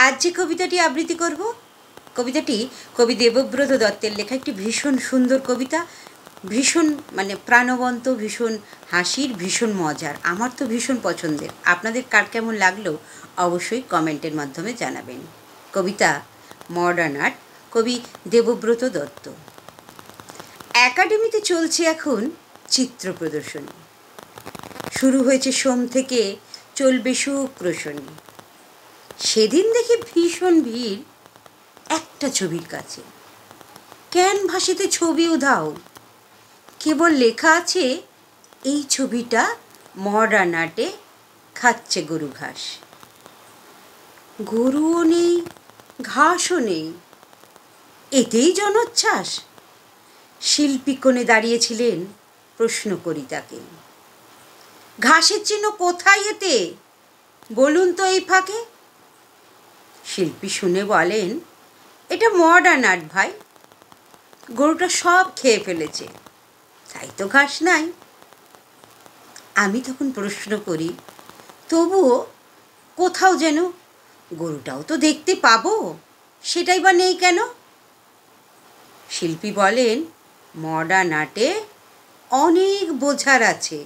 আজ যে কবিতাটি আবৃত্তি করব, কবিতাটি কবি দেবব্রত দত্তের লেখা একটি ভীষণ সুন্দর কবিতা, ভীষণ প্রাণবন্ত, ভীষণ হাসির, ভীষণ মজার। আমার তো ভীষণ পছন্দের। আপনাদের কার কেমন লাগলো অবশ্যই কমেন্টের মাধ্যমে জানাবেন। কবিতা মডার্ন আর্ট, কবি দেবব্রত দত্ত। একাডেমিতে চলছে এখন চিত্র প্রদর্শনী। শুরু হয়েছে সোম থেকে, চলবে শুক্র শনি। সেদিন দেখি ভীষণ ভিড় একটা ছবির কাছে। ক্যানভাসেতে ছবি উধাও, কেবল লেখা আছে এই ছবিটা মডার্ন আর্টে খাচ্ছে গরু ঘাস। গরুও নেই, ঘাসও নেই, এতেই জনোচ্ছ্বাস। শিল্পী কোণে দাঁড়িয়েছিলেন, প্রশ্ন করি তাকে, ঘাসের চিহ্ন কোথায় এতে, বলুন তো এই ফাঁকে? শিল্পী শুনে বলেন, এটা মডার্ন আর্ট ভাই, গরুটা সব খেয়ে ফেলেছে, তাই তো ঘাস নাই। আমি তখন প্রশ্ন করি, তবুও কোথাও যেন গরুটাও তো দেখতে পাবো, সেটাই বা নেই কেন? শিল্পী বলেন, মডার্ন আর্টে অনেক বোঝার আছে।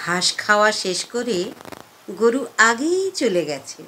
ঘাস খাওয়া শেষ করে গরু আগেই চলে গেছে।